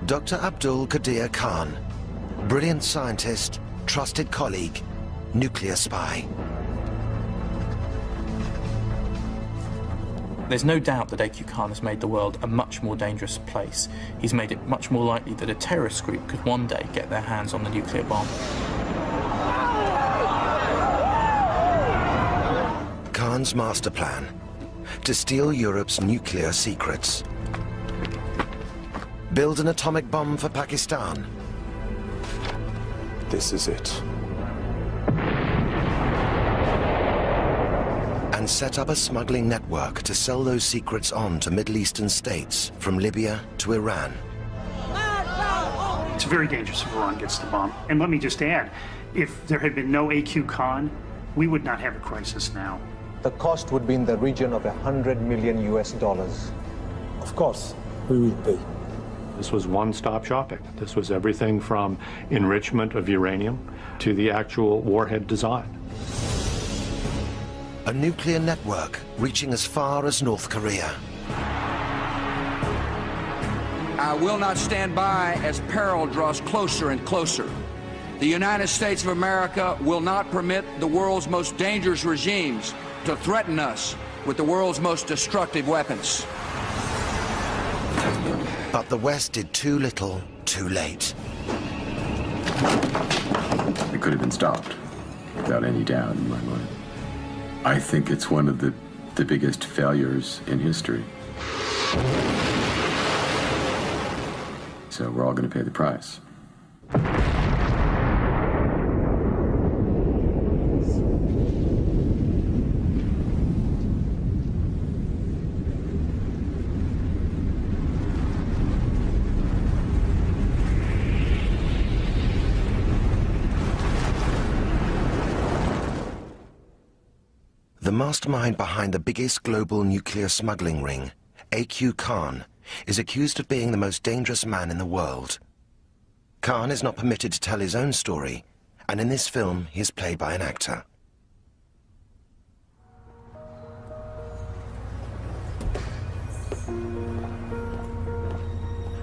Dr. Abdul Qadir Khan, brilliant scientist, trusted colleague, nuclear spy. There's no doubt that A.Q. Khan has made the world a much more dangerous place. He's made it much more likely that a terrorist group could one day get their hands on the nuclear bomb. Khan's master plan: to steal Europe's nuclear secrets. Build an atomic bomb for Pakistan. This is it. And set up a smuggling network to sell those secrets on to Middle Eastern states, from Libya to Iran. It's very dangerous if Iran gets the bomb. And let me just add, if there had been no A.Q. Khan, we would not have a crisis now. The cost would be in the region of $100 million US. Of course, we will pay. This was one-stop shopping. This was everything from enrichment of uranium to the actual warhead design. A nuclear network reaching as far as North Korea. I will not stand by as peril draws closer and closer. The United States of America will not permit the world's most dangerous regimes to threaten us with the world's most destructive weapons. But the West did too little, too late. It could have been stopped, without any doubt in my mind. I think it's one of the biggest failures in history. So we're all going to pay the price. The mastermind behind the biggest global nuclear smuggling ring, A.Q. Khan, is accused of being the most dangerous man in the world. Khan is not permitted to tell his own story, and in this film he is played by an actor.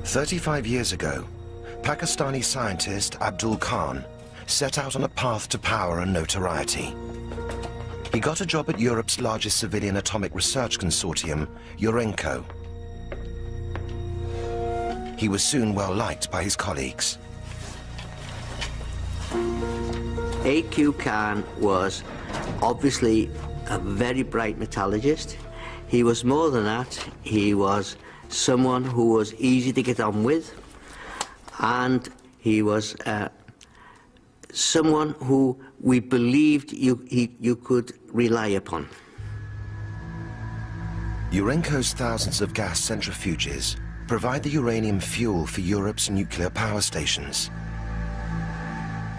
"35 years ago, Pakistani scientist Abdul Khan set out on a path to power and notoriety. He got a job at Europe's largest civilian atomic research consortium, Urenco. He was soon well liked by his colleagues. A.Q. Khan was obviously a very bright metallurgist. He was more than that. He was someone who was easy to get on with, and he was someone who we believed you could rely upon. Urenco's thousands of gas centrifuges provide the uranium fuel for Europe's nuclear power stations.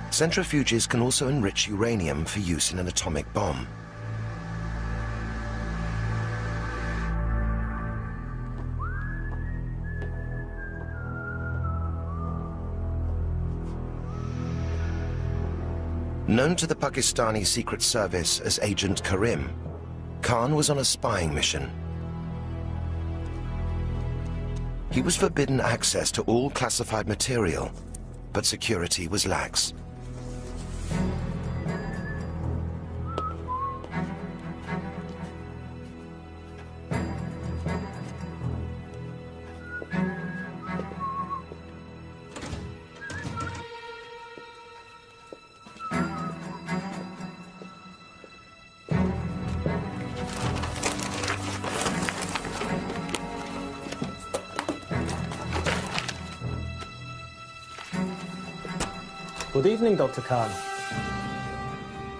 Centrifuges can also enrich uranium for use in an atomic bomb. Known to the Pakistani Secret Service as Agent Karim, Khan was on a spying mission. He was forbidden access to all classified material, but security was lax. Good evening, Dr. Khan.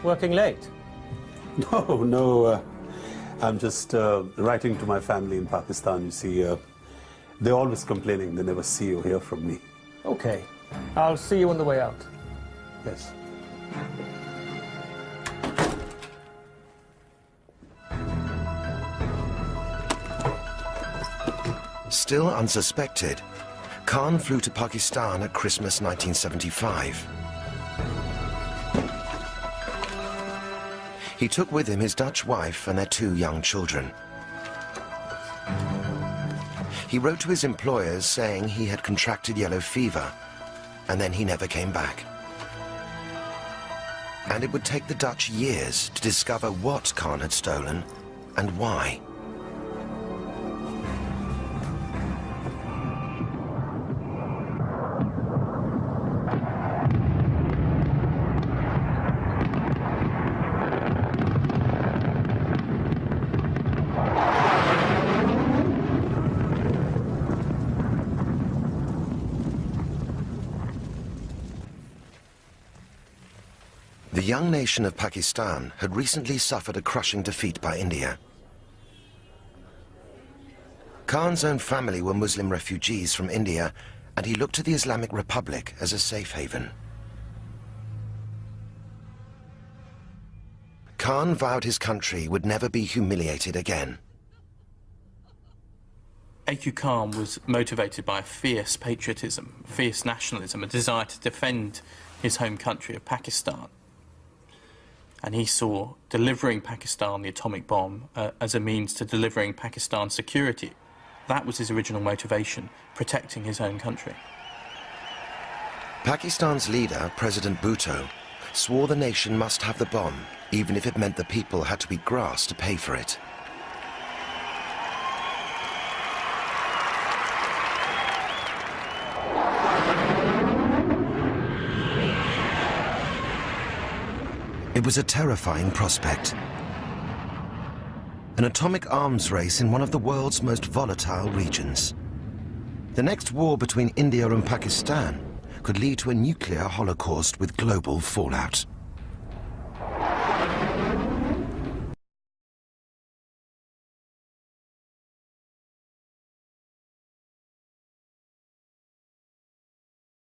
Working late? No, I'm just writing to my family in Pakistan. You see, they're always complaining they never see or hear from me. Okay. I'll see you on the way out. Yes. Still unsuspected, Khan flew to Pakistan at Christmas 1975. He took with him his Dutch wife and their 2 young children. He wrote to his employers saying he had contracted yellow fever, and then he never came back. And it would take the Dutch years to discover what Khan had stolen and why. The young nation of Pakistan had recently suffered a crushing defeat by India. Khan's own family were Muslim refugees from India, and he looked to the Islamic Republic as a safe haven. Khan vowed his country would never be humiliated again. A.Q. Khan was motivated by a fierce patriotism, fierce nationalism, a desire to defend his home country of Pakistan. And he saw delivering Pakistan the atomic bomb as a means to delivering Pakistan's security. That was his original motivation, protecting his own country. Pakistan's leader, President Bhutto, swore the nation must have the bomb, even if it meant the people had to eat grass to pay for it. It was a terrifying prospect. An atomic arms race in one of the world's most volatile regions. The next war between India and Pakistan could lead to a nuclear holocaust with global fallout.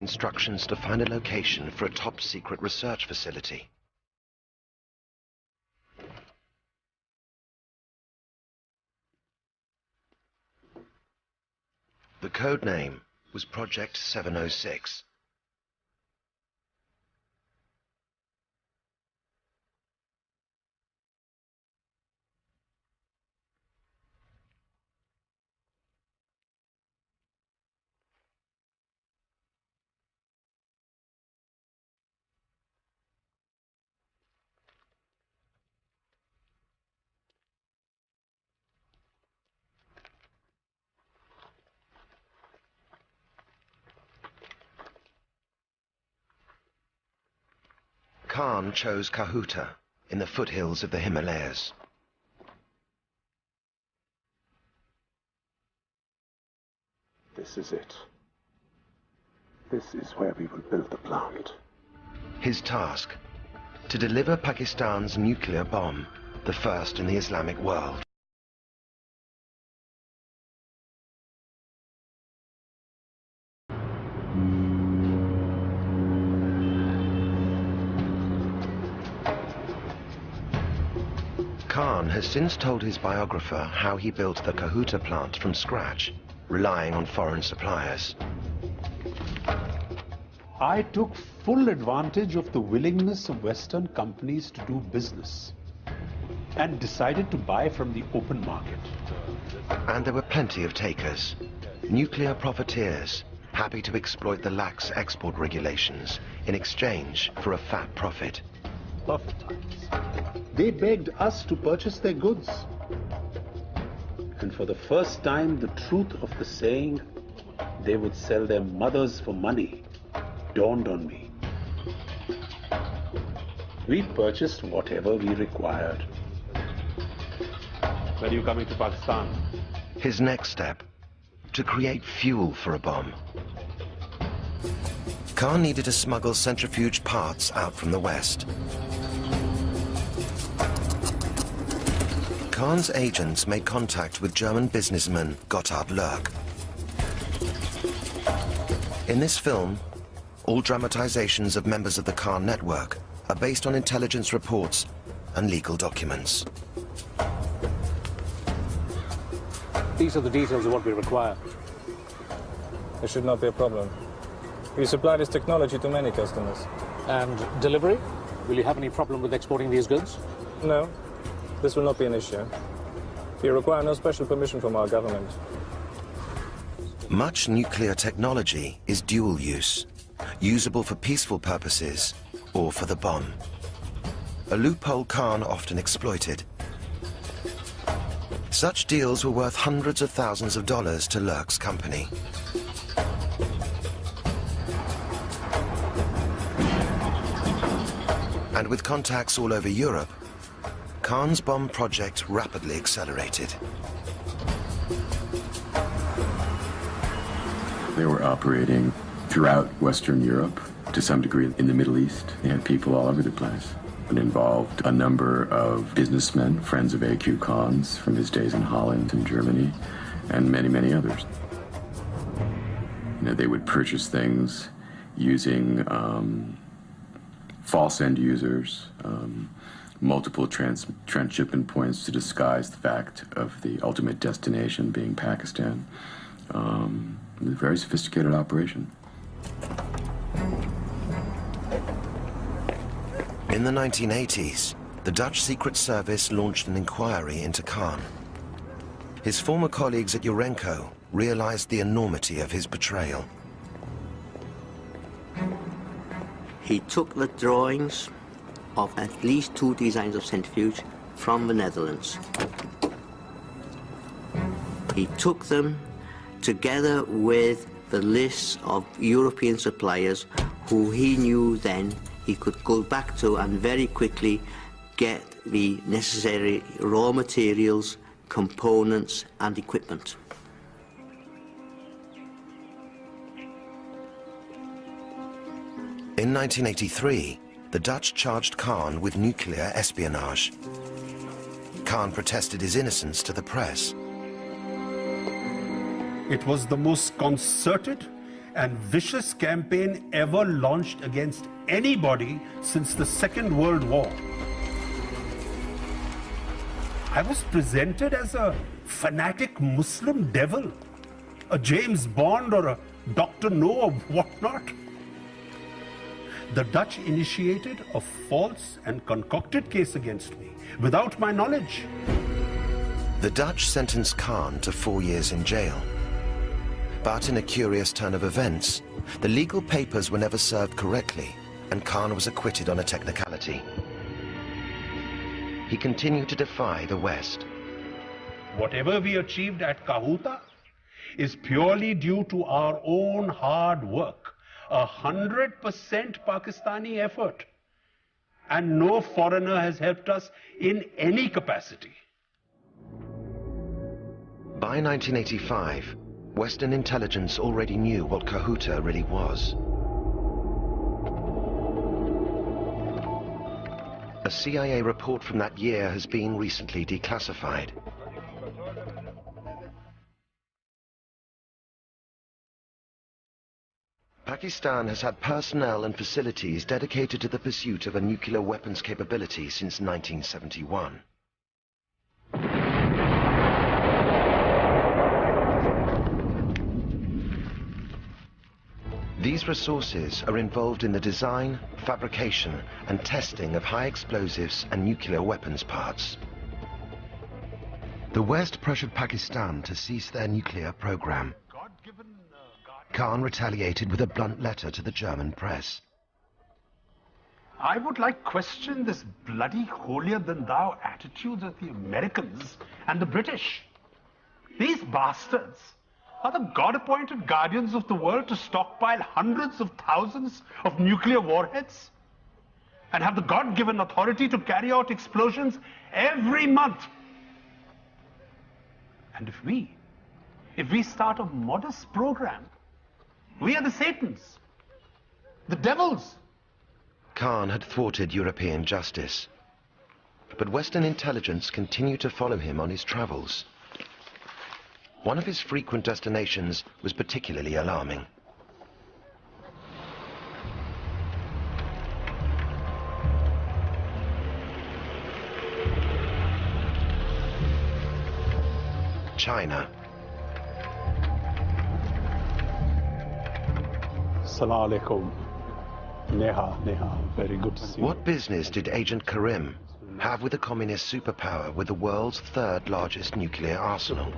Instructions to find a location for a top-secret research facility. The code name was Project 706. Khan chose Kahuta in the foothills of the Himalayas. This is it. This is where we will build the plant. His task, to deliver Pakistan's nuclear bomb, the first in the Islamic world. Khan has since told his biographer how he built the Kahuta plant from scratch, relying on foreign suppliers. I took full advantage of the willingness of Western companies to do business and decided to buy from the open market. And there were plenty of takers, nuclear profiteers, happy to exploit the lax export regulations in exchange for a fat profit. Perfect times. They begged us to purchase their goods. And for the first time, the truth of the saying, they would sell their mothers for money, dawned on me. We purchased whatever we required. When are you coming to Pakistan? His next step, to create fuel for a bomb. Khan needed to smuggle centrifuge parts out from the West. Khan's agents made contact with German businessman Gotthard Lerck. In this film, all dramatizations of members of the Khan network are based on intelligence reports and legal documents. These are the details of what we require. There should not be a problem. We supply this technology to many customers. And delivery? Will you have any problem with exporting these goods? No, this will not be an issue. We require no special permission from our government. Much nuclear technology is dual use, usable for peaceful purposes or for the bomb. A loophole Khan often exploited. Such deals were worth hundreds of thousands of dollars to Lurk's company. And with contacts all over Europe, Khan's bomb project rapidly accelerated. They were operating throughout Western Europe, to some degree in the Middle East. They had people all over the place. It involved a number of businessmen, friends of A.Q. Khan's from his days in Holland and Germany, and many, many others. They would purchase things using false end users, multiple transshipment points to disguise the fact of the ultimate destination being Pakistan. It was a very sophisticated operation. In the 1980s, the Dutch Secret Service launched an inquiry into Khan. His former colleagues at Urenco realized the enormity of his betrayal. He took the drawings of at least 2 designs of centrifuge from the Netherlands. He took them together with the lists of European suppliers who he knew then he could go back to and very quickly get the necessary raw materials, components and equipment. In 1983, the Dutch charged Khan with nuclear espionage. Khan protested his innocence to the press. It was the most concerted and vicious campaign ever launched against anybody since the Second World War. I was presented as a fanatic Muslim devil, a James Bond or a Dr. No or whatnot. The Dutch initiated a false and concocted case against me without my knowledge. The Dutch sentenced Khan to 4 years in jail. But in a curious turn of events, the legal papers were never served correctly, and Khan was acquitted on a technicality. He continued to defy the West. Whatever we achieved at Kahuta is purely due to our own hard work, 100% Pakistani effort, and no foreigner has helped us in any capacity. By 1985, Western intelligence already knew what Kahuta really was. A CIA report from that year has been recently declassified. Pakistan has had personnel and facilities dedicated to the pursuit of a nuclear weapons capability since 1971. These resources are involved in the design, fabrication, and testing of high explosives and nuclear weapons parts. The West pressured Pakistan to cease their nuclear program. Khan retaliated with a blunt letter to the German press. I would like question this bloody holier-than-thou attitudes of the Americans and the British. These bastards are the God-appointed guardians of the world to stockpile hundreds of thousands of nuclear warheads and have the God-given authority to carry out explosions every month. And if we start a modest program, we are the Satans, the devils. Khan had thwarted European justice, but Western intelligence continued to follow him on his travels. One of his frequent destinations was particularly alarming. China. Assalamu alaikum. Neha, very good to see you. What business did Agent Karim have with a communist superpower with the world's third largest nuclear arsenal?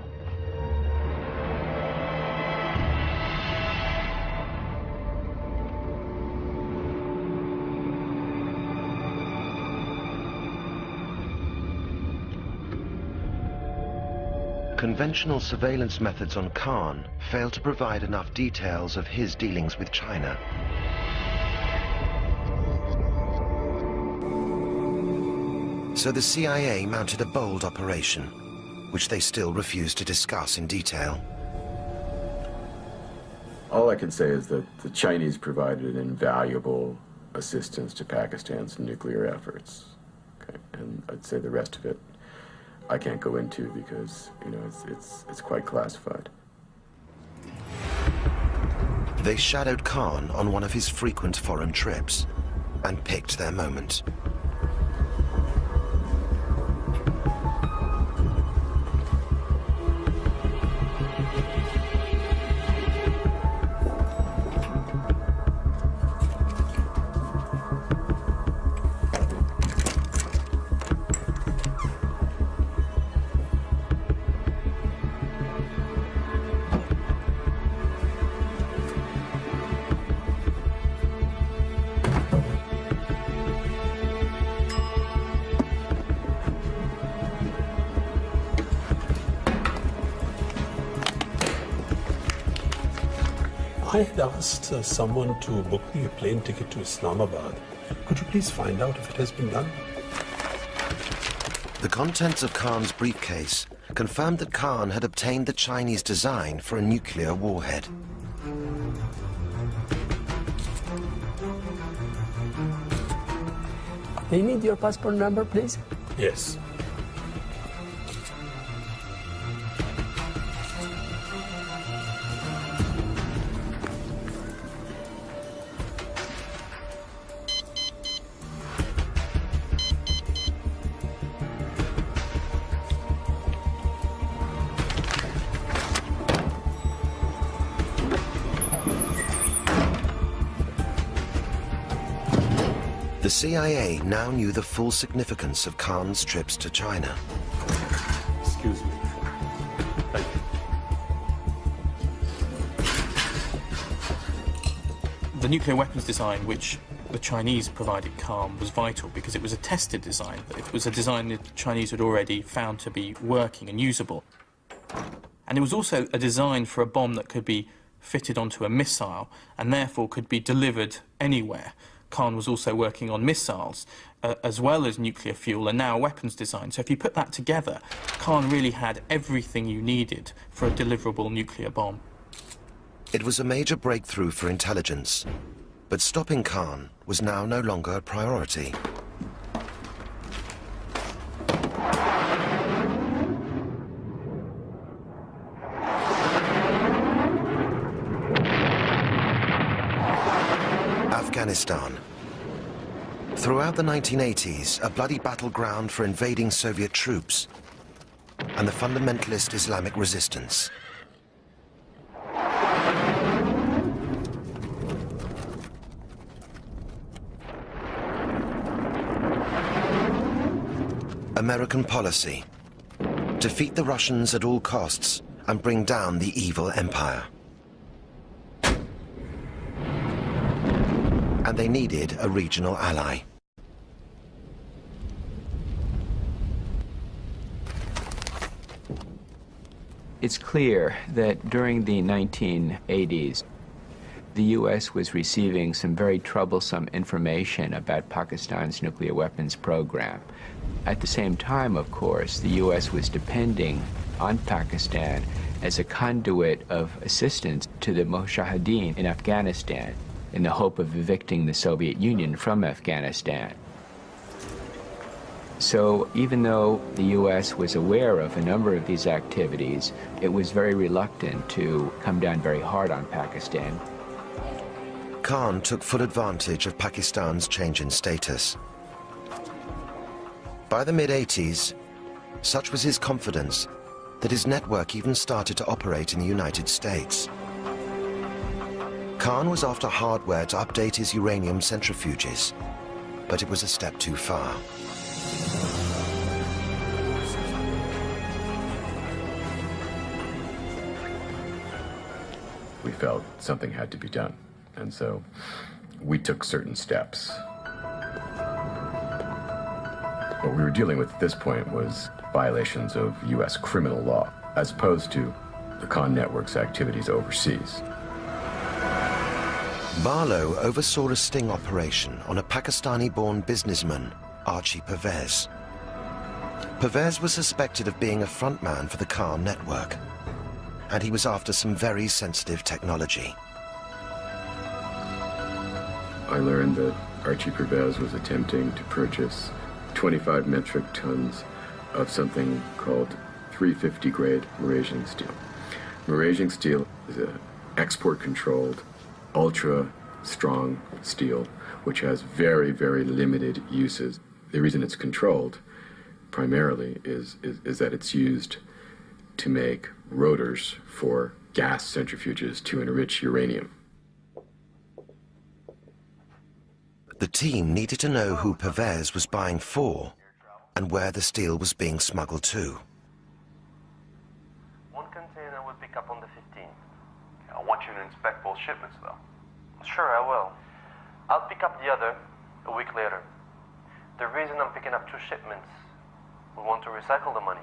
Conventional surveillance methods on Khan failed to provide enough details of his dealings with China. So the CIA mounted a bold operation, which they still refuse to discuss in detail. All I can say is that the Chinese provided invaluable assistance to Pakistan's nuclear efforts. Okay? And I'd say the rest of it I can't go into because, you know, it's quite classified. They shadowed Khan on one of his frequent foreign trips and picked their moment. I had asked someone to book me a plane ticket to Islamabad. Could you please find out if it has been done? The contents of Khan's briefcase confirmed that Khan had obtained the Chinese design for a nuclear warhead. Do you need your passport number, please? Yes. The CIA now knew the full significance of Khan's trips to China. Excuse me. Thank you. The nuclear weapons design which the Chinese provided Khan was vital because it was a tested design. It was a design that the Chinese had already found to be working and usable. And it was also a design for a bomb that could be fitted onto a missile and therefore could be delivered anywhere. Khan was also working on missiles, as well as nuclear fuel, and now weapons design. So if you put that together, Khan really had everything you needed for a deliverable nuclear bomb. It was a major breakthrough for intelligence, but stopping Khan was now no longer a priority. Afghanistan. Throughout the 1980s, a bloody battleground for invading Soviet troops and the fundamentalist Islamic resistance. American policy: defeat the Russians at all costs and bring down the evil empire. And they needed a regional ally. It's clear that during the 1980s, the U.S. was receiving some very troublesome information about Pakistan's nuclear weapons program. At the same time, of course, the U.S. was depending on Pakistan as a conduit of assistance to the Mujahideen in Afghanistan, in the hope of evicting the Soviet Union from Afghanistan. So even though the U.S. was aware of a number of these activities, it was very reluctant to come down very hard on Pakistan. Khan took full advantage of Pakistan's change in status. By the mid-80s, such was his confidence that his network even started to operate in the United States. Khan was after hardware to update his uranium centrifuges, but it was a step too far. We felt something had to be done, and so we took certain steps. What we were dealing with at this point was violations of U.S. criminal law. as opposed to the Khan network's activities overseas. Barlow oversaw a sting operation on a Pakistani-born businessman, Archie Pervez. Pervez was suspected of being a frontman for the Khan network, and he was after some very sensitive technology. I learned that Archie Pervez was attempting to purchase 25 metric tons of something called 350 grade Malaysian steel. Malaysian steel is an export-controlled, ultra-strong steel, which has very, very limited uses. The reason it's controlled, primarily, is that it's used to make rotors for gas centrifuges to enrich uranium. The team needed to know who Pervez was buying for and where the steel was being smuggled to. One container will pick up on the 15th. I want you to inspect both shipments, though. Sure, I will. I'll pick up the other a week later. The reason I'm picking up 2 shipments, we want to recycle the money.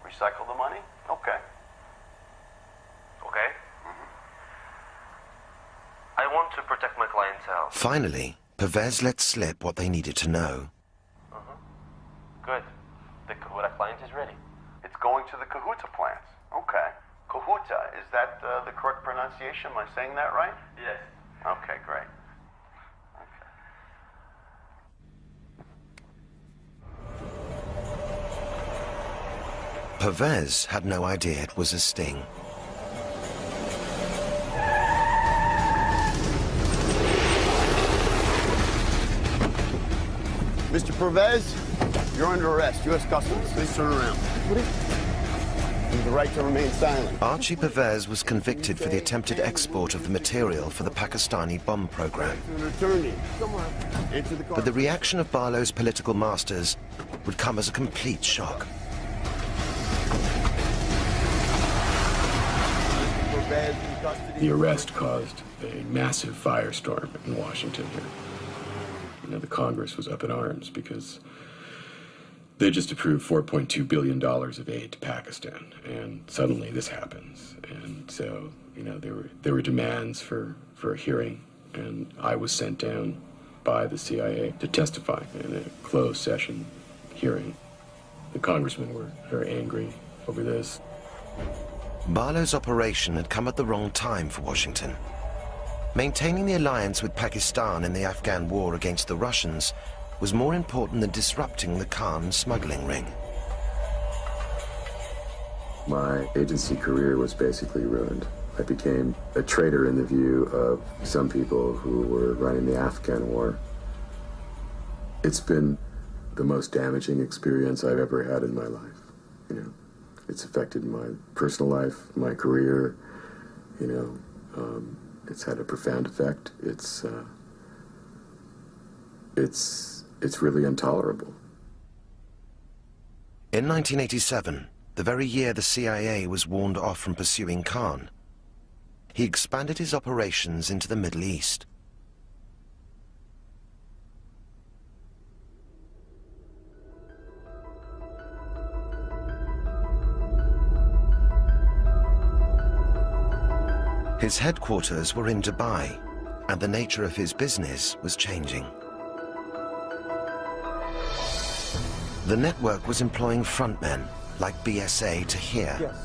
Recycle the money? Okay. Okay? I want to protect my clientele. Finally, Pervez let slip what they needed to know. Good. The Kahuta client is ready. It's going to the Kahuta plants. Okay. Kahuta, is that the correct pronunciation? Am I saying that right? Yes. Okay, great. Pervez had no idea it was a sting. Mr. Pervez, you're under arrest. U.S. Customs. Please turn around. You have the right to remain silent. Archie Pervez was convicted for the attempted export of the material for the Pakistani bomb program. But the reaction of Barlow's political masters would come as a complete shock. The arrest caused a massive firestorm in Washington here. You know, the Congress was up in arms because they just approved $4.2 billion of aid to Pakistan, and suddenly this happens. And so, you know, there were demands for a hearing, and I was sent down by the CIA to testify in a closed session hearing. The congressmen were very angry over this. Barlow's operation had come at the wrong time for Washington. Maintaining the alliance with Pakistan in the Afghan war against the Russians was more important than disrupting the Khan smuggling ring. My agency career was basically ruined. I became a traitor in the view of some people who were running the Afghan war. It's been the most damaging experience I've ever had in my life, you know. It's affected my personal life, my career, you know. It's had a profound effect. It's really intolerable. In 1987, the very year the CIA was warned off from pursuing Khan, he expanded his operations into the Middle East. His headquarters were in Dubai, and the nature of his business was changing. The network was employing frontmen like BSA Tahir. Yes.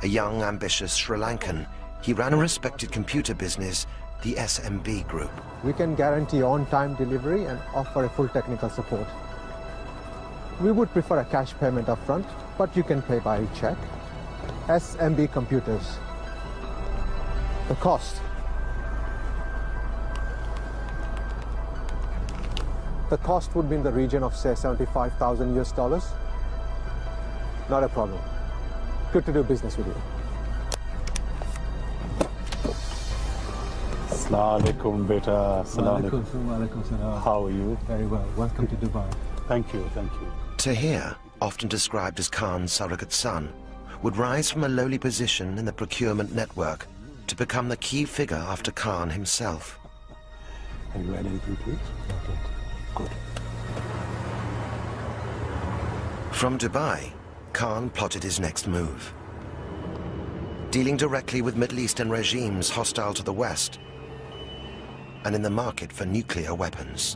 A young, ambitious Sri Lankan, he ran a respected computer business, the SMB Group. We can guarantee on-time delivery and offer a full technical support. We would prefer a cash payment up front, but you can pay by check. SMB Computers. The cost. The cost would be in the region of, say, 75,000 US dollars. Not a problem. Good to do business with you. Assalamu alaikum, beta. Assalamu alaikum. How are you? Very well. Welcome to Dubai. Thank you, thank you. Tahir, often described as Khan's surrogate son, would rise from a lowly position in the procurement network to become the key figure after Khan himself. Have you read anything, please? Not yet. Good. From Dubai, Khan plotted his next move. Dealing directly with Middle Eastern regimes hostile to the West and in the market for nuclear weapons.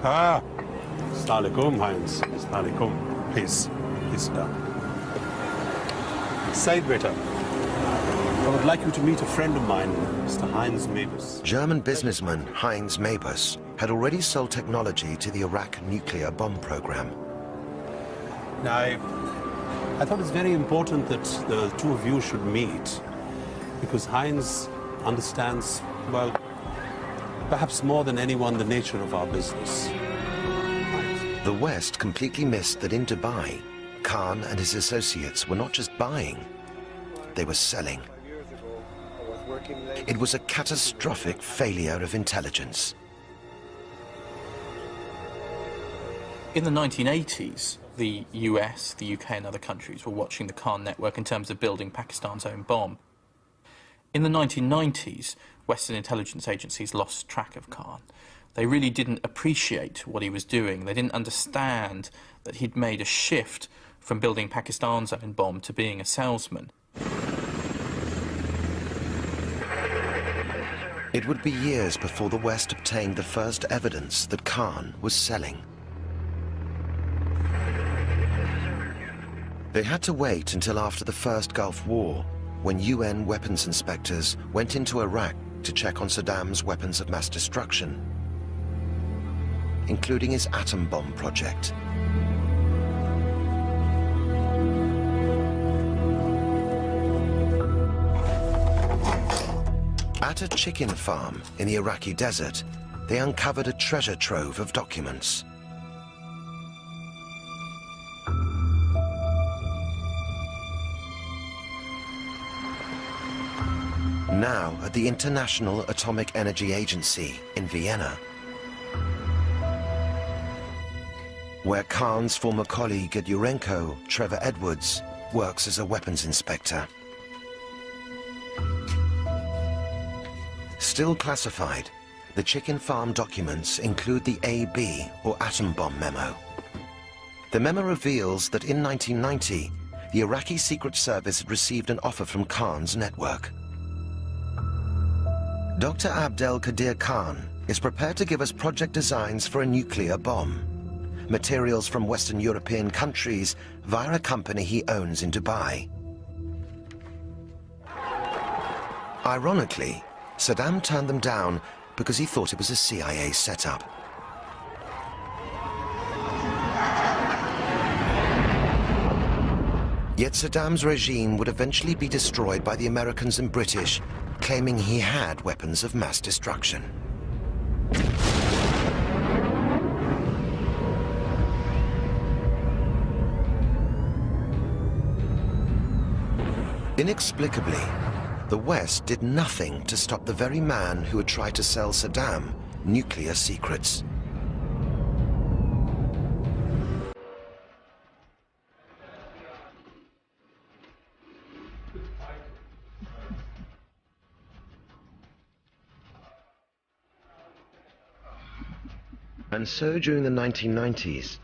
Assalamu alaikum, Heinz. Assalamu alaikum. Please sit down. Said beta, I would like you to meet a friend of mine, Mr. Heinz Mabus. German businessman Heinz Mabus had already sold technology to the Iraq nuclear bomb program. Now, I thought it's very important that the two of you should meet, because Heinz understands, well, perhaps more than anyone, the nature of our business. The West completely missed that in Dubai, Khan and his associates were not just buying, they were selling. It was a catastrophic failure of intelligence. In the 1980s, the US, the UK and other countries were watching the Khan network in terms of building Pakistan's own bomb. In the 1990s, Western intelligence agencies lost track of Khan. They really didn't appreciate what he was doing. They didn't understand that he'd made a shift from building Pakistan's own bomb to being a salesman. It would be years before the West obtained the first evidence that Khan was selling. They had to wait until after the first Gulf War, when UN weapons inspectors went into Iraq to check on Saddam's weapons of mass destruction, including his atom bomb project. At a chicken farm in the Iraqi desert, they uncovered a treasure trove of documents. Now, at the International Atomic Energy Agency in Vienna, where Khan's former colleague at Urenco, Trevor Edwards, works as a weapons inspector. Still classified, the chicken farm documents include the AB, or atom bomb memo. The memo reveals that in 1990, the Iraqi Secret Service had received an offer from Khan's network. Dr. Abdel Qadir Khan is prepared to give us project designs for a nuclear bomb, materials from Western European countries via a company he owns in Dubai. Ironically, Saddam turned them down because he thought it was a CIA setup. Yet Saddam's regime would eventually be destroyed by the Americans and British, claiming he had weapons of mass destruction. Inexplicably, the West did nothing to stop the very man who had tried to sell Saddam nuclear secrets. And so during the 1990s,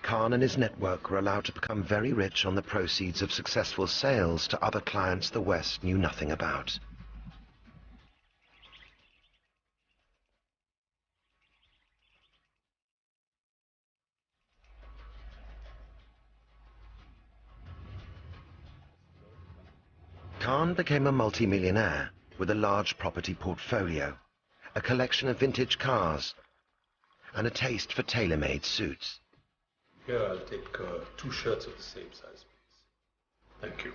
Khan and his network were allowed to become very rich on the proceeds of successful sales to other clients the West knew nothing about. Khan became a multimillionaire with a large property portfolio, a collection of vintage cars, and a taste for tailor-made suits. Here, I'll take 2 shirts of the same size, please. Thank you.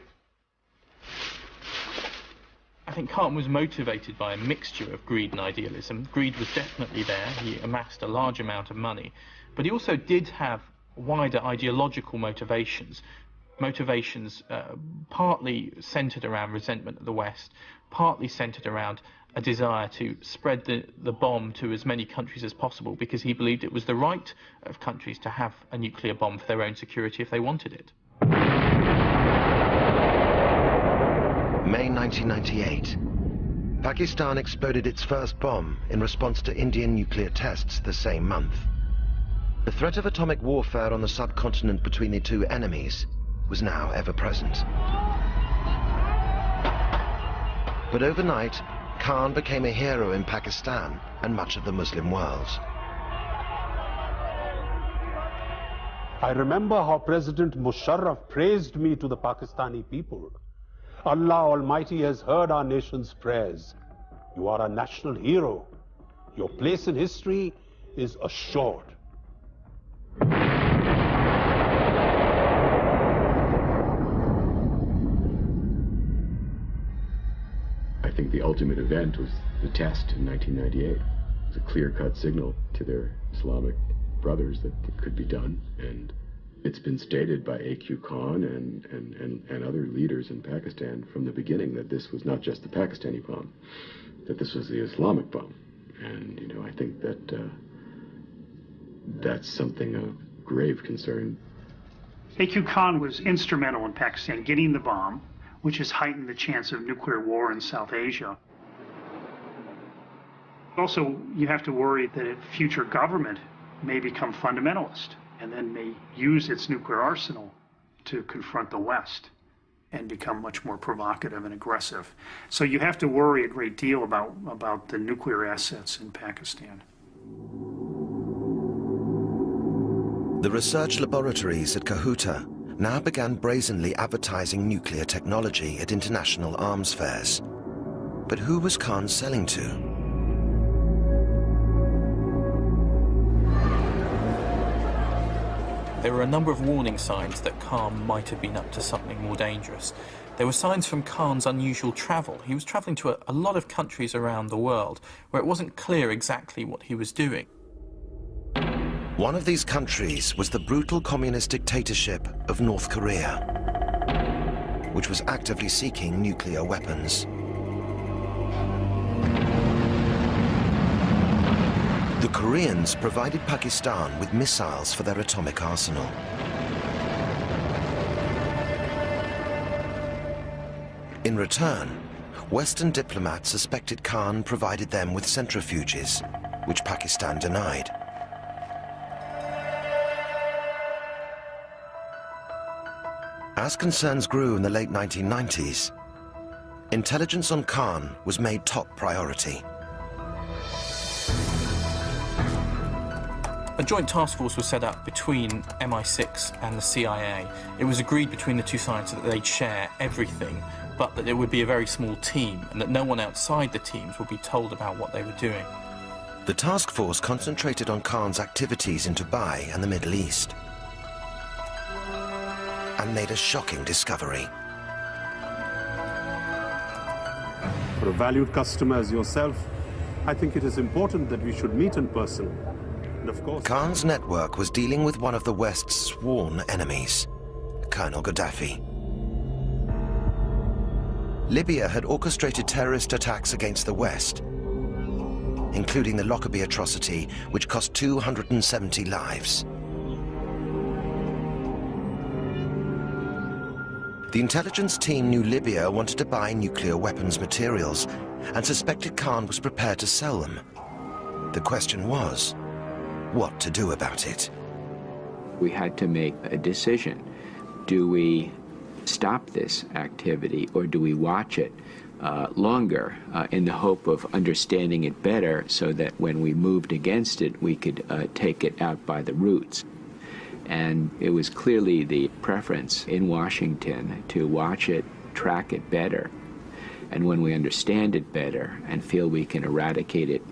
I think Khan was motivated by a mixture of greed and idealism. Greed was definitely there. He amassed a large amount of money. But he also did have wider ideological motivations. Motivations partly centred around resentment of the West, partly centred around a desire to spread the bomb to as many countries as possible, because he believed it was the right of countries to have a nuclear bomb for their own security if they wanted it. May 1998. Pakistan exploded its first bomb in response to Indian nuclear tests the same month. The threat of atomic warfare on the subcontinent between the two enemies was now ever present. But overnight, Khan became a hero in Pakistan and much of the Muslim world. I remember how President Musharraf praised me to the Pakistani people. Allah Almighty has heard our nation's prayers. You are a national hero. Your place in history is assured. I think the ultimate event was the test in 1998. It was a clear-cut signal to their Islamic brothers that it could be done, and it's been stated by A.Q. Khan and other leaders in Pakistan from the beginning that this was not just the Pakistani bomb, that this was the Islamic bomb. And, you know, I think that that's something of grave concern. A.Q. Khan was instrumental in Pakistan getting the bomb, which has heightened the chance of nuclear war in South Asia. Also, you have to worry that a future government may become fundamentalist and then may use its nuclear arsenal to confront the West and become much more provocative and aggressive. So you have to worry a great deal about the nuclear assets in Pakistan. The research laboratories at Kahuta now began brazenly advertising nuclear technology at international arms fairs. But who was Khan selling to? There were a number of warning signs that Khan might have been up to something more dangerous. There were signs from Khan's unusual travel. He was travelling to a lot of countries around the world where it wasn't clear exactly what he was doing. One of these countries was the brutal communist dictatorship of North Korea, which was actively seeking nuclear weapons. The Koreans provided Pakistan with missiles for their atomic arsenal. In return, Western diplomats suspected Khan provided them with centrifuges, which Pakistan denied. As concerns grew in the late 1990s, intelligence on Khan was made top priority. A joint task force was set up between MI6 and the CIA. It was agreed between the two sides that they'd share everything, but that it would be a very small team and that no one outside the teams would be told about what they were doing. The task force concentrated on Khan's activities in Dubai and the Middle East and made a shocking discovery. For a valued customer as yourself, I think it is important that we should meet in person. And of course, Khan's network was dealing with one of the West's sworn enemies, Colonel Gaddafi. Libya had orchestrated terrorist attacks against the West, including the Lockerbie atrocity, which cost 270 lives. The intelligence team knew Libya wanted to buy nuclear weapons materials and suspected Khan was prepared to sell them. The question was, what to do about it? We had to make a decision. Do we stop this activity or do we watch it longer in the hope of understanding it better so that when we moved against it, we could take it out by the roots? And it was clearly the preference in Washington to watch it, track it better. And when we understand it better and feel we can eradicate it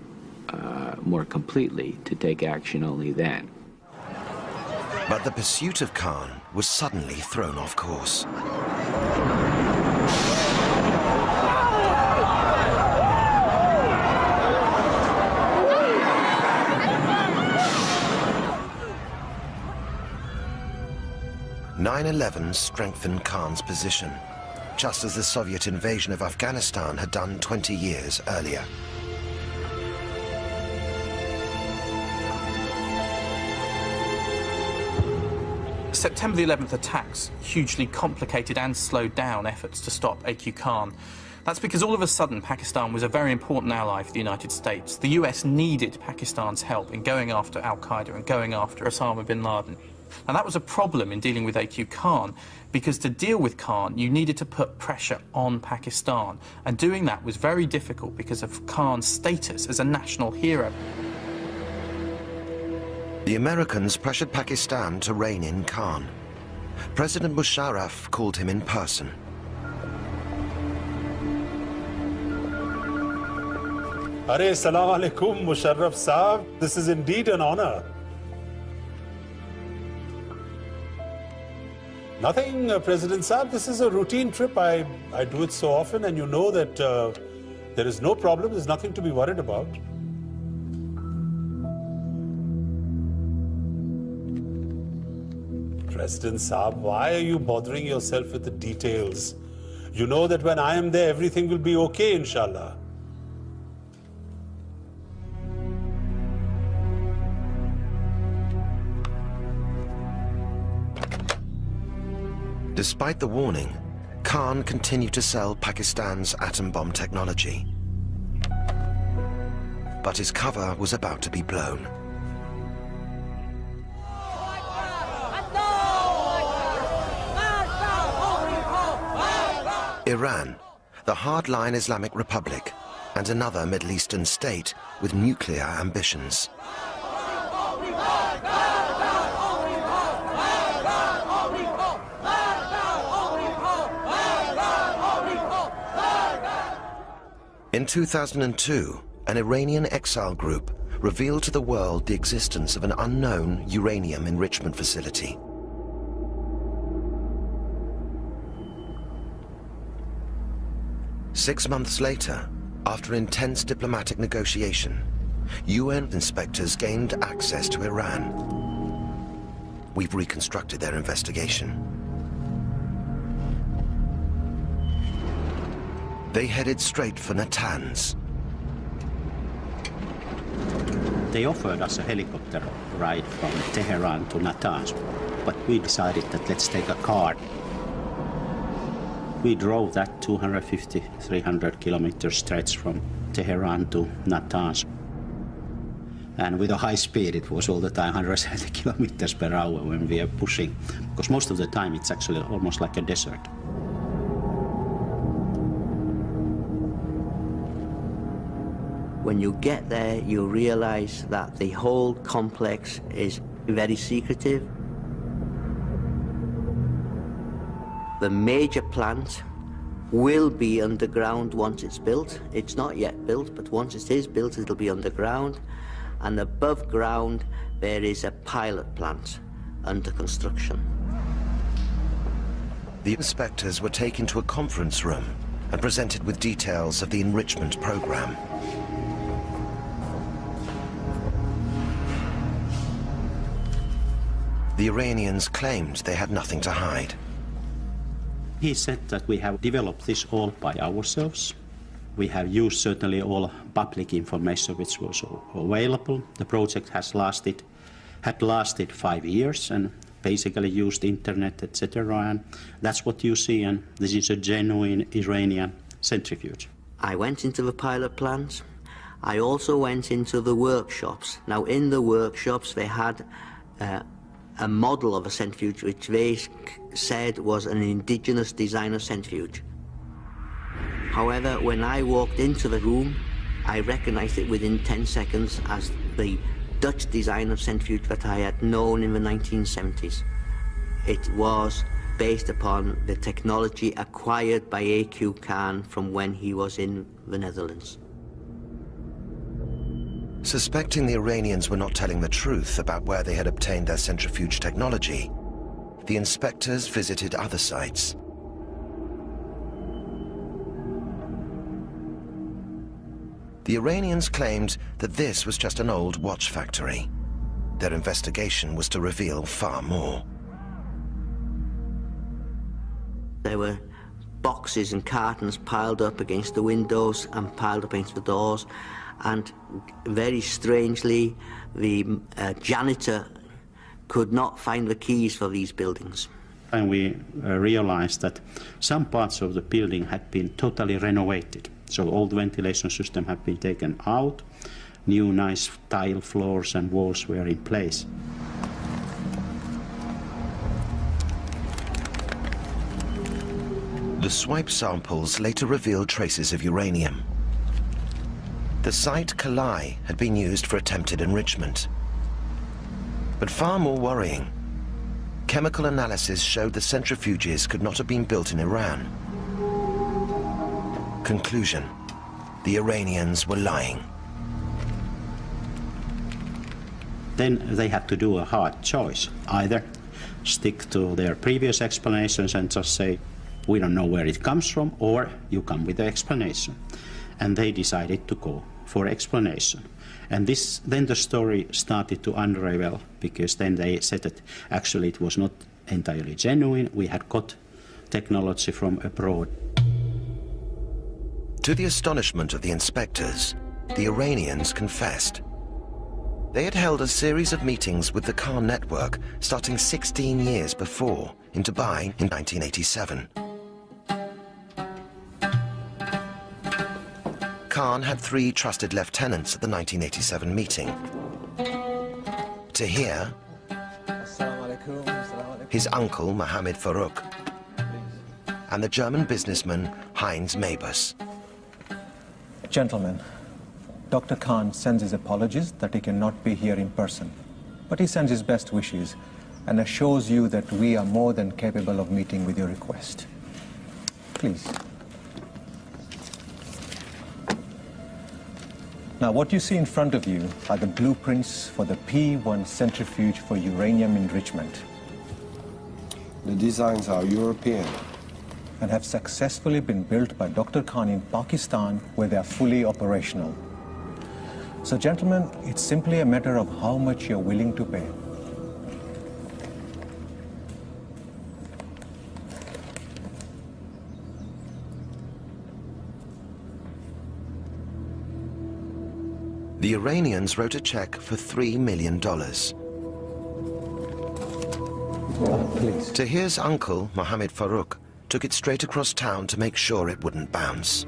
more completely, to take action only then. But the pursuit of Khan was suddenly thrown off course. "9/11 strengthened Khan's position, just as the Soviet invasion of Afghanistan had done 20 years earlier. September the 11th attacks hugely complicated and slowed down efforts to stop A.Q. Khan. That's because all of a sudden Pakistan was a very important ally for the United States. The US needed Pakistan's help in going after Al-Qaeda and going after Osama bin Laden. And that was a problem in dealing with A.Q. Khan, because to deal with Khan, you needed to put pressure on Pakistan. And doing that was very difficult because of Khan's status as a national hero. The Americans pressured Pakistan to rein in Khan. President Musharraf called him in person. Arey, Assalamu alaikum, Musharraf Saab. This is indeed an honor. Nothing, President Saab. This is a routine trip. I do it so often, and you know that there is no problem. There's nothing to be worried about. President Saab, why are you bothering yourself with the details? You know that when I am there, everything will be okay, inshallah. Despite the warning, Khan continued to sell Pakistan's atom bomb technology. But his cover was about to be blown. Iran, the hardline Islamic Republic, and another Middle Eastern state with nuclear ambitions. In 2002, an Iranian exile group revealed to the world the existence of an unknown uranium enrichment facility. Six months later, after intense diplomatic negotiation, UN inspectors gained access to Iran. We've reconstructed their investigation. They headed straight for Natanz. They offered us a helicopter ride from Tehran to Natanz, but we decided that let's take a car. We drove that 250, 300 kilometer stretch from Tehran to Natanz. And with a high speed, it was all the time 170 kilometers per hour when we are pushing, because most of the time it's actually almost like a desert. When you get there, you realize that the whole complex is very secretive. The major plant will be underground once it's built. It's not yet built, but once it is built, it'll be underground. And above ground, there is a pilot plant under construction. The inspectors were taken to a conference room and presented with details of the enrichment program. The Iranians claimed they had nothing to hide. He said that we have developed this all by ourselves. We have used certainly all public information which was available. The project had lasted 5 years and basically used internet, etc. And that's what you see, and this is a genuine Iranian centrifuge. I went into the pilot plant. I also went into the workshops. Now, in the workshops, they had a model of a centrifuge which they said was an indigenous designer centrifuge. However, when I walked into the room, I recognized it within 10 seconds as the Dutch design of centrifuge that I had known in the 1970s. It was based upon the technology acquired by A.Q. Khan from when he was in the Netherlands. Suspecting the Iranians were not telling the truth about where they had obtained their centrifuge technology, the inspectors visited other sites. The Iranians claimed that this was just an old watch factory. Their investigation was to reveal far more. There were boxes and cartons piled up against the windows and piled up against the doors. And very strangely, the janitor could not find the keys for these buildings. And we realized that some parts of the building had been totally renovated. So all the ventilation system had been taken out, new nice tile floors and walls were in place. The swipe samples later revealed traces of uranium. The site Kalai had been used for attempted enrichment. But far more worrying, chemical analysis showed the centrifuges could not have been built in Iran. Conclusion: the Iranians were lying. Then they had to do a hard choice. Either stick to their previous explanations and just say, we don't know where it comes from, or you come with the explanation. And they decided to go for explanation. And then the story started to unravel, because then they said that actually it was not entirely genuine. We had got technology from abroad. To the astonishment of the inspectors, the Iranians confessed. They had held a series of meetings with the Khan network starting 16 years before, in Dubai in 1987. Khan had 3 trusted lieutenants at the 1987 meeting. Tahir, his uncle Mohammed Farouk, and the German businessman Heinz Mabus. Gentlemen, Dr. Khan sends his apologies that he cannot be here in person, but he sends his best wishes and assures you that we are more than capable of meeting with your request. Please. Now, what you see in front of you are the blueprints for the P1 centrifuge for uranium enrichment. The designs are European and have successfully been built by Dr. Khan in Pakistan, where they are fully operational. So, gentlemen, it's simply a matter of how much you're willing to pay. The Iranians wrote a check for $3 million. Please. Tahir's uncle, Mohammed Farouk, took it straight across town to make sure it wouldn't bounce.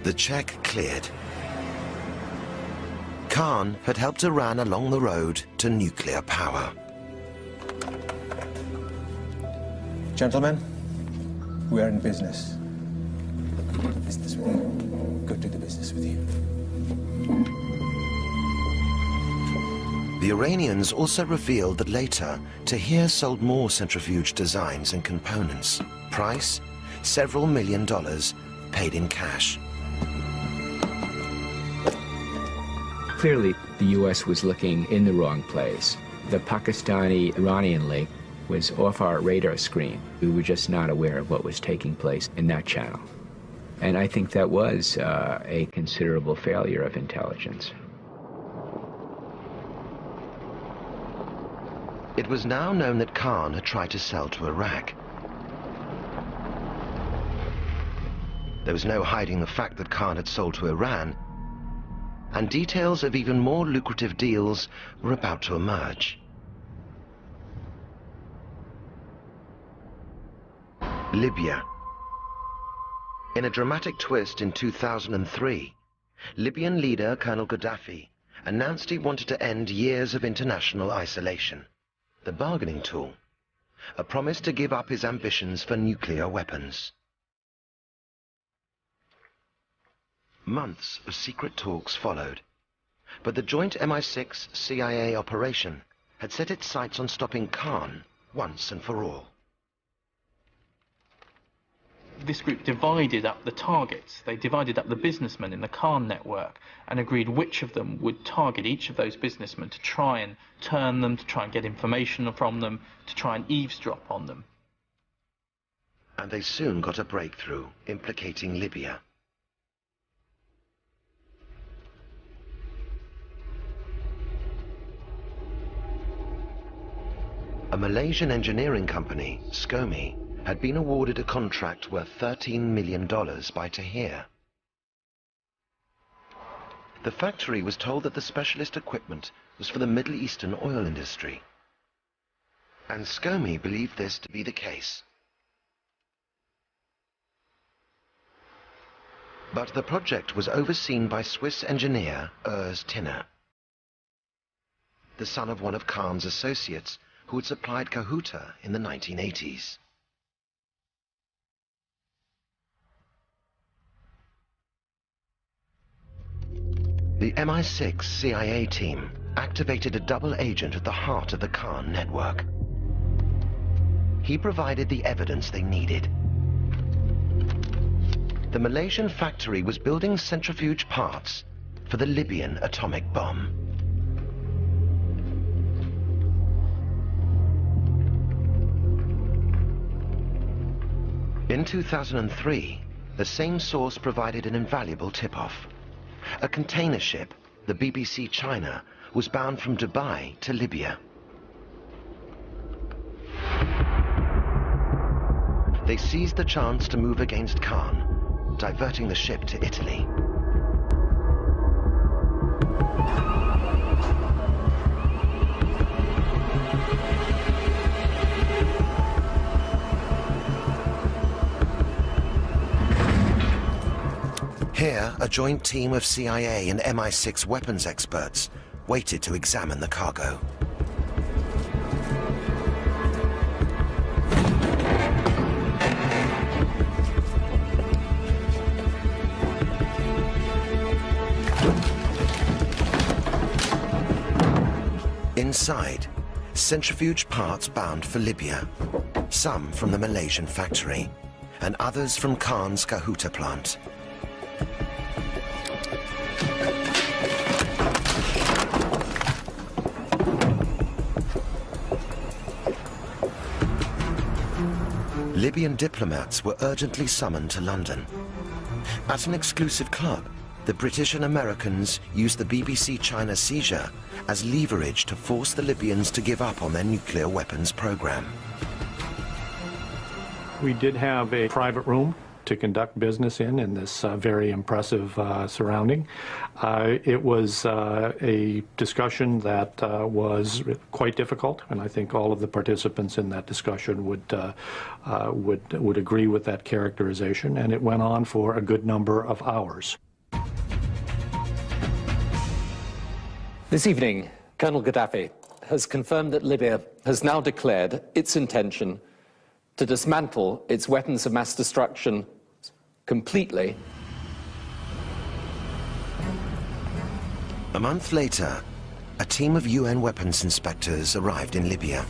The check cleared. Khan had helped Iran along the road to nuclear power. Gentlemen, we are in business. Business with you. Go to the business with you. The Iranians also revealed that later, Tahir sold more centrifuge designs and components. Price, several $1 million, paid in cash. Clearly, the U.S. was looking in the wrong place. The Pakistani-Iranian link was off our radar screen. We were just not aware of what was taking place in that channel. And I think that was a considerable failure of intelligence. It was now known that Khan had tried to sell to Iraq. There was no hiding the fact that Khan had sold to Iran, and details of even more lucrative deals were about to emerge. Libya. In a dramatic twist in 2003, Libyan leader Colonel Gaddafi announced he wanted to end years of international isolation. The bargaining tool, a promise to give up his ambitions for nuclear weapons. Months of secret talks followed, but the joint MI6-CIA operation had set its sights on stopping Khan once and for all. This group divided up the targets. They divided up the businessmen in the Khan network and agreed which of them would target each of those businessmen to try and turn them, to try and get information from them, to try and eavesdrop on them. And they soon got a breakthrough implicating Libya. A Malaysian engineering company, SCOMI, had been awarded a contract worth $13 million by Tahir. The factory was told that the specialist equipment was for the Middle Eastern oil industry. And Scomey believed this to be the case. But the project was overseen by Swiss engineer Urs Tinner, the son of one of Kahn's associates who had supplied Kahuta in the 1980s. The MI6 CIA team activated a double agent at the heart of the Kahn network. He provided the evidence they needed. The Malaysian factory was building centrifuge parts for the Libyan atomic bomb. In 2003, the same source provided an invaluable tip-off. A container ship, the BBC China, was bound from Dubai to Libya. They seized the chance to move against Kahn, diverting the ship to Italy. Here, a joint team of CIA and MI6 weapons experts waited to examine the cargo. Inside, centrifuge parts bound for Libya, some from the Malaysian factory, and others from Kahn's Kahuta plant. Libyan diplomats were urgently summoned to London. At an exclusive club, the British and Americans used the BBC China seizure as leverage to force the Libyans to give up on their nuclear weapons program. We did have a private room to conduct business in this very impressive surrounding. It was a discussion that was quite difficult, and I think all of the participants in that discussion would agree with that characterization, and it went on for a good number of hours. This evening, Colonel Gaddafi has confirmed that Libya has now declared its intention to dismantle its weapons of mass destruction completely. A month later, a team of UN weapons inspectors arrived in Libya.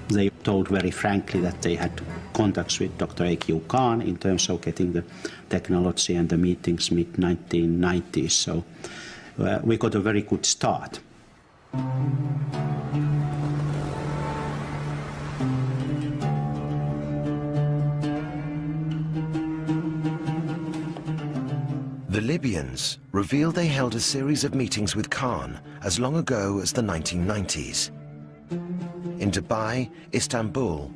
They told very frankly that they had contacts with Dr. A.Q. Kahn in terms of getting the technology and the meetings mid-1990s. So we got a very good start. The Libyans revealed they held a series of meetings with Kahn as long ago as the 1990s. In Dubai, Istanbul,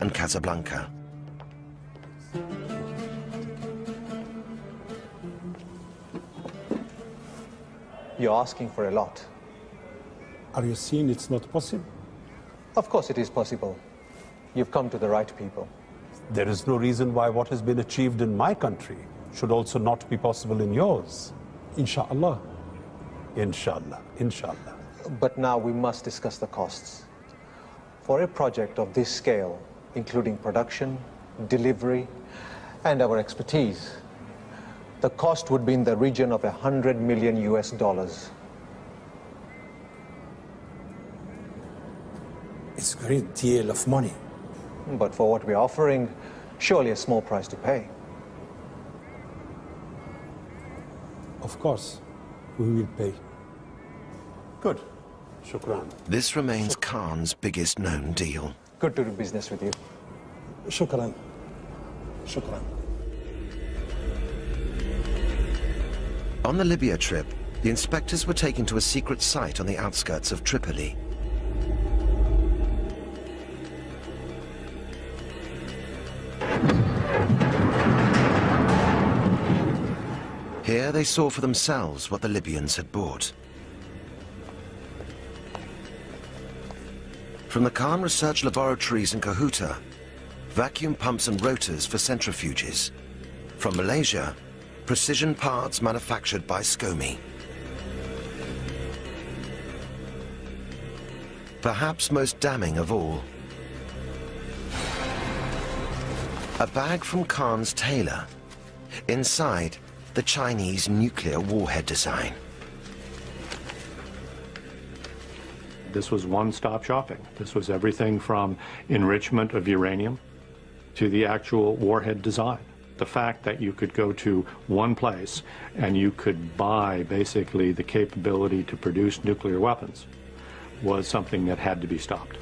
and Casablanca. You're asking for a lot. Are you saying it's not possible? Of course it is possible. You've come to the right people. There is no reason why what has been achieved in my country should also not be possible in yours. Inshallah. Inshallah. Inshallah. But now we must discuss the costs. For a project of this scale, including production, delivery, and our expertise, the cost would be in the region of $100 million US. It's a great deal of money. But for what we're offering, surely a small price to pay. Of course, we will pay. Good. Shukran. This remains Kahn's biggest known deal. Good to do business with you. Shukran. Shukran. On the Libya trip, the inspectors were taken to a secret site on the outskirts of Tripoli. Here they saw for themselves what the Libyans had bought. From the Khan research laboratories in Ceuta, vacuum pumps and rotors for centrifuges. From Malaysia, precision parts manufactured by SCOMI. Perhaps most damning of all, a bag from Khan's tailor. Inside, the Chinese nuclear warhead design. This was one-stop shopping. This was everything from enrichment of uranium to the actual warhead design. The fact that you could go to one place and you could buy basically the capability to produce nuclear weapons was something that had to be stopped.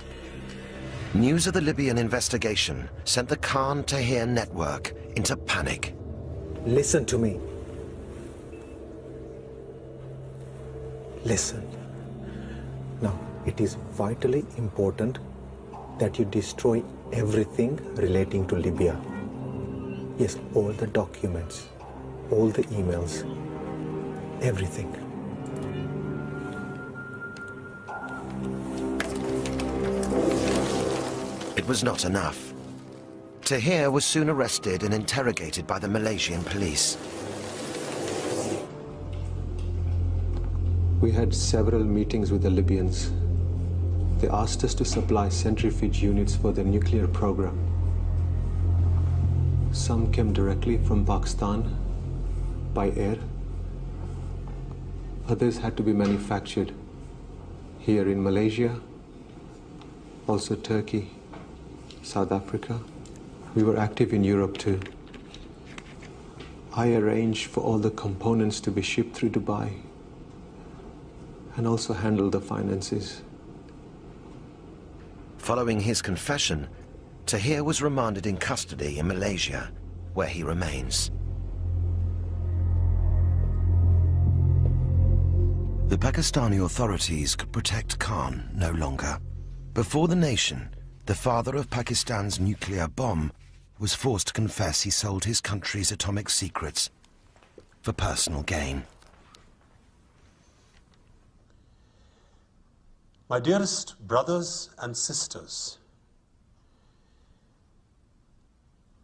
News of the Libyan investigation sent the Khan-Tahir network into panic. Listen to me. Listen. Now, it is vitally important that you destroy everything relating to Libya. Yes, all the documents, all the emails, everything. It was not enough. Tahir was soon arrested and interrogated by the Malaysian police. We had several meetings with the Libyans. They asked us to supply centrifuge units for their nuclear program. Some came directly from Pakistan by air. Others had to be manufactured here in Malaysia, also Turkey, South Africa. We were active in Europe too. I arranged for all the components to be shipped through Dubai and also handled the finances. Following his confession, Tahir was remanded in custody in Malaysia, where he remains. The Pakistani authorities could protect Khan no longer. Before the nation, the father of Pakistan's nuclear bomb was forced to confess he sold his country's atomic secrets for personal gain. My dearest brothers and sisters,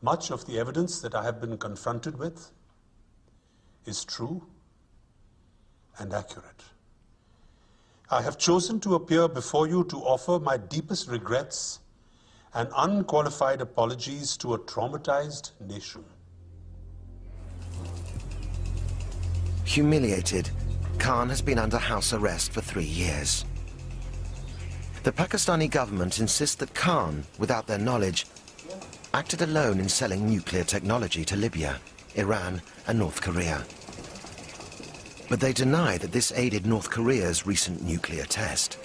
much of the evidence that I have been confronted with is true and accurate. I have chosen to appear before you to offer my deepest regrets and unqualified apologies to a traumatized nation. Humiliated, Khan has been under house arrest for 3 years. The Pakistani government insists that Khan, without their knowledge, acted alone in selling nuclear technology to Libya, Iran and North Korea. But they deny that this aided North Korea's recent nuclear test.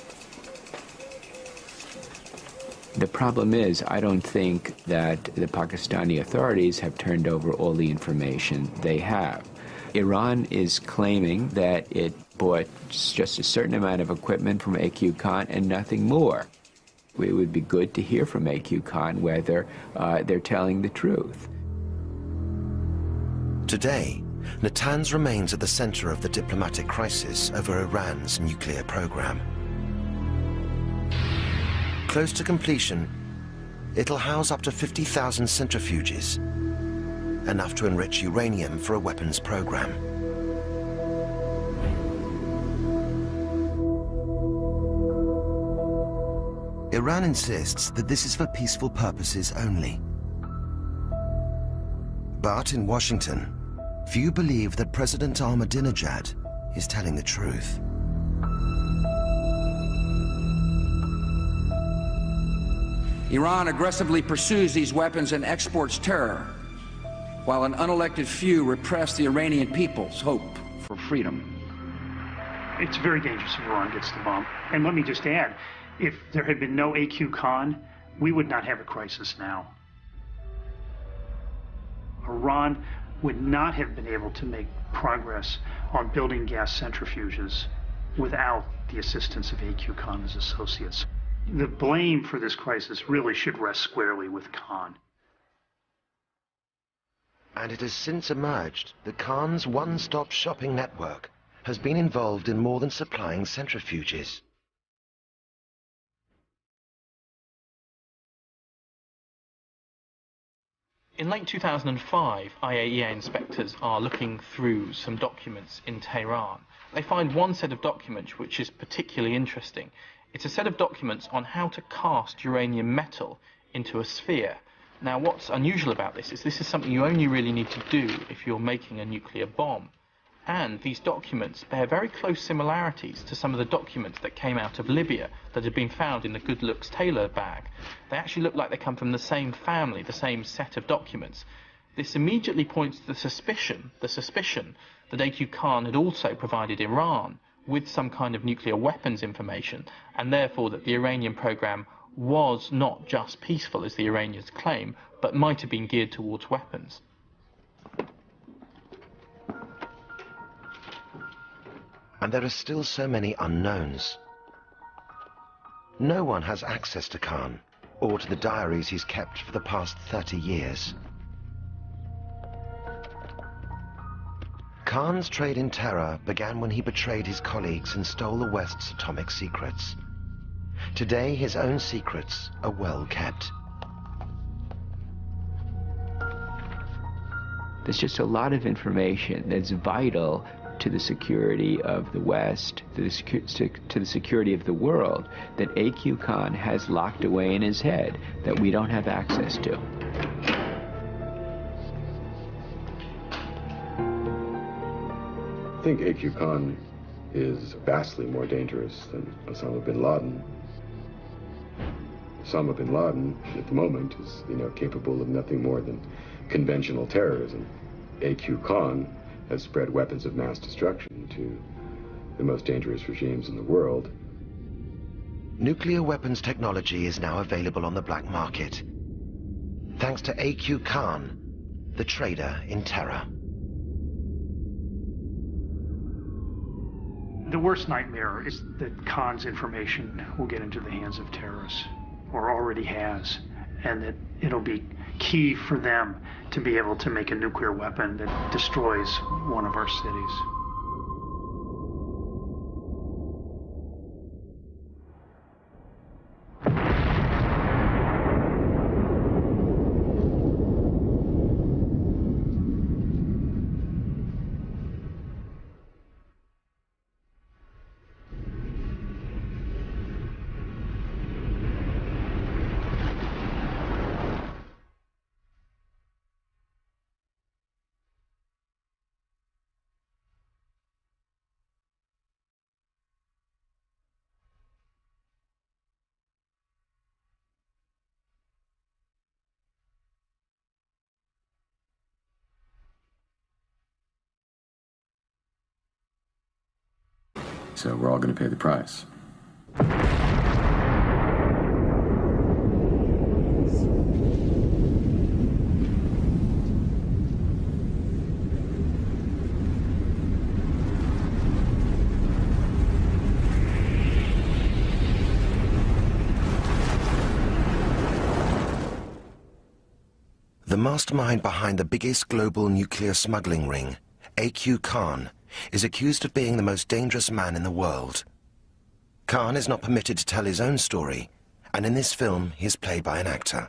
The problem is, I don't think that the Pakistani authorities have turned over all the information they have. Iran is claiming that it bought just a certain amount of equipment from AQ Khan and nothing more. It would be good to hear from AQ Khan whether they're telling the truth. Today, Natanz remains at the center of the diplomatic crisis over Iran's nuclear program. Close to completion, it'll house up to 50,000 centrifuges, enough to enrich uranium for a weapons program. Iran insists that this is for peaceful purposes only. But in Washington, few believe that President Ahmadinejad is telling the truth. Iran aggressively pursues these weapons and exports terror, while an unelected few repress the Iranian people's hope for freedom. It's very dangerous if Iran gets the bomb. And let me just add, if there had been no AQ Khan, we would not have a crisis now. Iran would not have been able to make progress on building gas centrifuges without the assistance of AQ Khan and his associates. The blame for this crisis really should rest squarely with Khan. And it has since emerged that Khan's one-stop shopping network has been involved in more than supplying centrifuges. In late 2005, IAEA inspectors are looking through some documents in Tehran. They find one set of documents which is particularly interesting. It's a set of documents on how to cast uranium metal into a sphere. Now, what's unusual about this is something you only really need to do if you're making a nuclear bomb. And these documents bear very close similarities to some of the documents that came out of Libya that had been found in the Good Looks Taylor bag. They actually look like they come from the same family, the same set of documents. This immediately points to the suspicion that A.Q. Khan had also provided Iran with some kind of nuclear weapons information, and therefore that the Iranian program was not just peaceful, as the Iranians claim, but might have been geared towards weapons. And there are still so many unknowns. No one has access to Khan, or to the diaries he's kept for the past 30 years. Khan's trade in terror began when he betrayed his colleagues and stole the West's atomic secrets. Today, his own secrets are well kept. There's just a lot of information that's vital to the security of the West, to the security of the world, that A.Q. Khan has locked away in his head that we don't have access to. I think A.Q. Khan is vastly more dangerous than Osama bin Laden. Osama bin Laden, at the moment, is, capable of nothing more than conventional terrorism. A.Q. Khan has spread weapons of mass destruction to the most dangerous regimes in the world. Nuclear weapons technology is now available on the black market, thanks to A.Q. Khan, the trader in terror. The worst nightmare is that Khan's information will get into the hands of terrorists, or already has, and that it'll be key for them to be able to make a nuclear weapon that destroys one of our cities. So we're all going to pay the price. The mastermind behind the biggest global nuclear smuggling ring, A.Q. Khan, is accused of being the most dangerous man in the world. Khan is not permitted to tell his own story, and in this film he is played by an actor.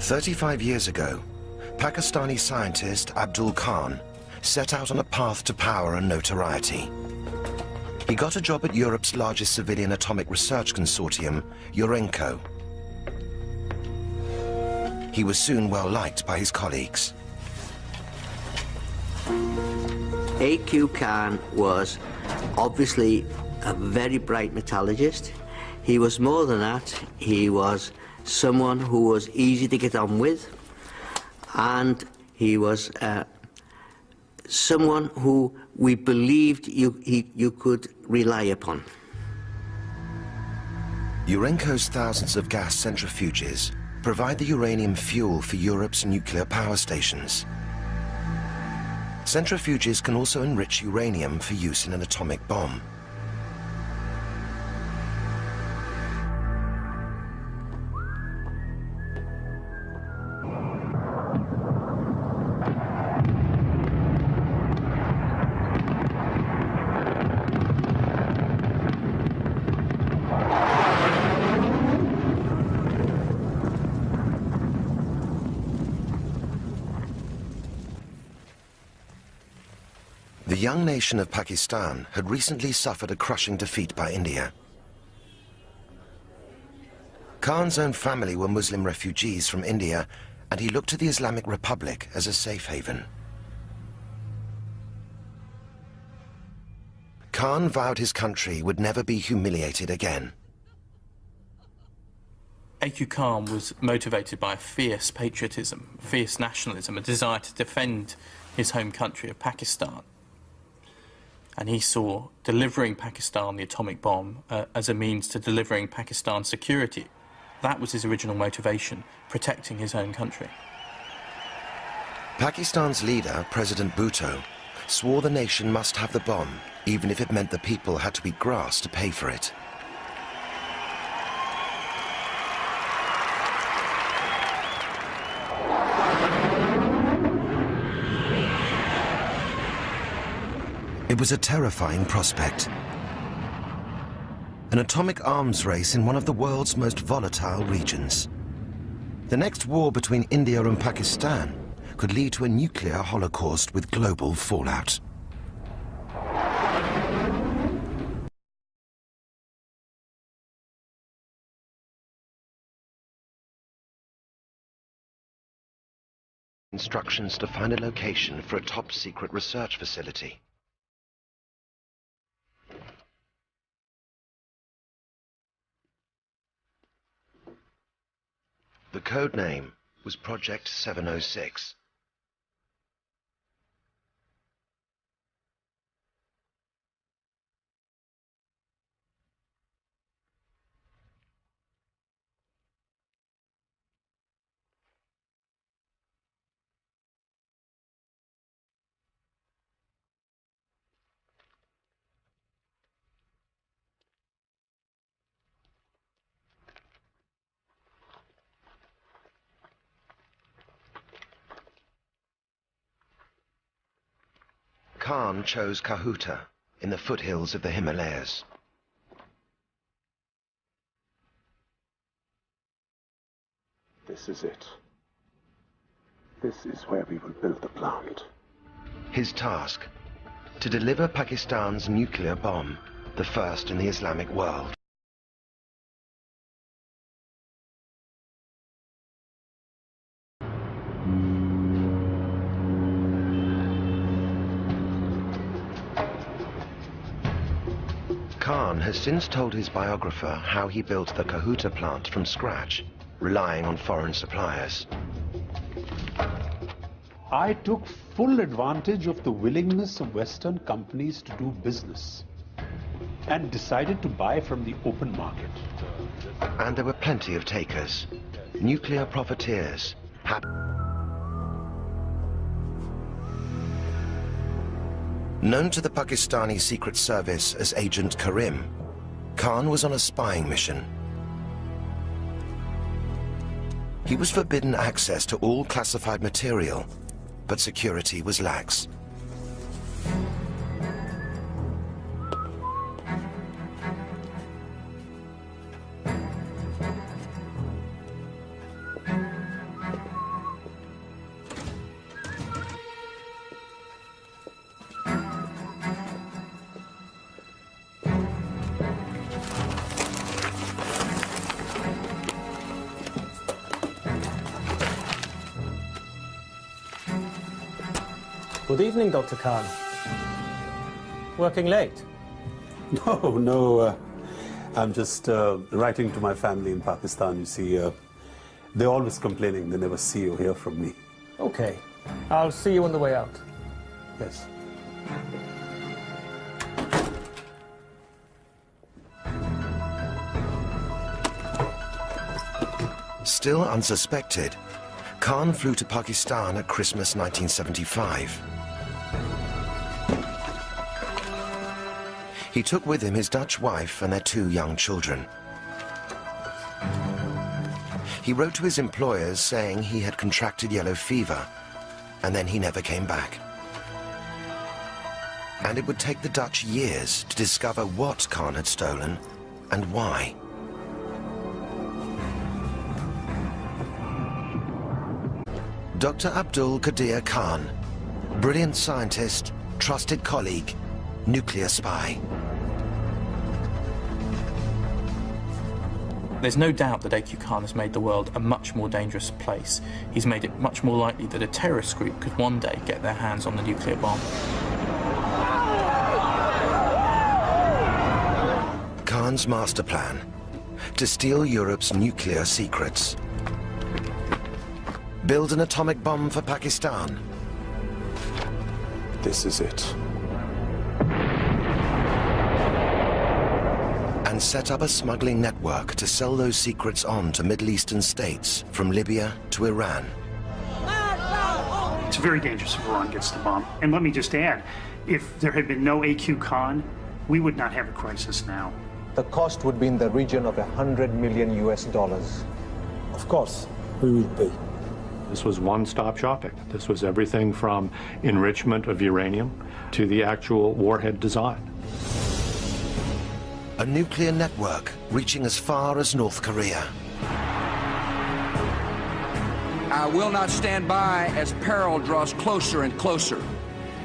"35 years ago, Pakistani scientist Abdul Khan set out on a path to power and notoriety. He got a job at Europe's largest civilian atomic research consortium, Urenco. He was soon well liked by his colleagues. A.Q. Khan was obviously a very bright metallurgist. He was more than that. He was someone who was easy to get on with, and he was someone who we believed you could rely upon. Urenco's thousands of gas centrifuges provide the uranium fuel for Europe's nuclear power stations. Centrifuges can also enrich uranium for use in an atomic bomb. The young nation of Pakistan had recently suffered a crushing defeat by India. Khan's own family were Muslim refugees from India, and he looked to the Islamic Republic as a safe haven. Khan vowed his country would never be humiliated again. A.Q. Khan was motivated by a fierce patriotism, fierce nationalism, a desire to defend his home country of Pakistan. And he saw delivering Pakistan the atomic bomb as a means to delivering Pakistan's security. That was his original motivation, protecting his own country. Pakistan's leader, President Bhutto, swore the nation must have the bomb, even if it meant the people had to eat grass to pay for it. It was a terrifying prospect. An atomic arms race in one of the world's most volatile regions. The next war between India and Pakistan could lead to a nuclear holocaust with global fallout. Instructions to find a location for a top-secret research facility. The code name was Project 706. Khan chose Kahuta in the foothills of the Himalayas. This is it. This is where we will build the plant. His task, to deliver Pakistan's nuclear bomb, the first in the Islamic world. Khan has since told his biographer how he built the Kahuta plant from scratch, relying on foreign suppliers. I took full advantage of the willingness of Western companies to do business and decided to buy from the open market. And there were plenty of takers, nuclear profiteers, known to the Pakistani Secret Service as Agent Karim, Khan was on a spying mission. He was forbidden access to all classified material, but security was lax. Good evening, Dr. Khan. Working late? No, I'm just writing to my family in Pakistan. You see, they're always complaining they never see or hear from me. Okay. I'll see you on the way out. Yes. Still unsuspected, Khan flew to Pakistan at Christmas 1975. He took with him his Dutch wife and their 2 young children. He wrote to his employers saying he had contracted yellow fever, and then he never came back. And it would take the Dutch years to discover what Khan had stolen and why. Dr. Abdul Qadir Khan, brilliant scientist, trusted colleague, nuclear spy. There's no doubt that A.Q. Khan has made the world a much more dangerous place. He's made it much more likely that a terrorist group could one day get their hands on the nuclear bomb. Khan's master plan: to steal Europe's nuclear secrets. Build an atomic bomb for Pakistan. This is it. And set up a smuggling network to sell those secrets on to Middle Eastern states, from Libya to Iran. It's very dangerous if Iran gets the bomb. And let me just add, if there had been no A.Q. Khan, we would not have a crisis now. The cost would be in the region of $100 million US. Of course, we will pay. This was one-stop shopping. This was everything from enrichment of uranium to the actual warhead design. A nuclear network reaching as far as North Korea. I will not stand by as peril draws closer and closer.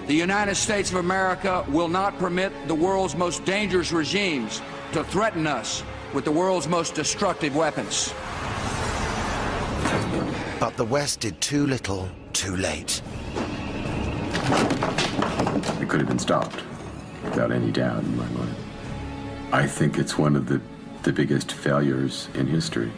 The United States of America will not permit the world's most dangerous regimes to threaten us with the world's most destructive weapons. But the West did too little, too late. It could have been stopped, without any doubt in my mind. I think it's one of the biggest failures in history.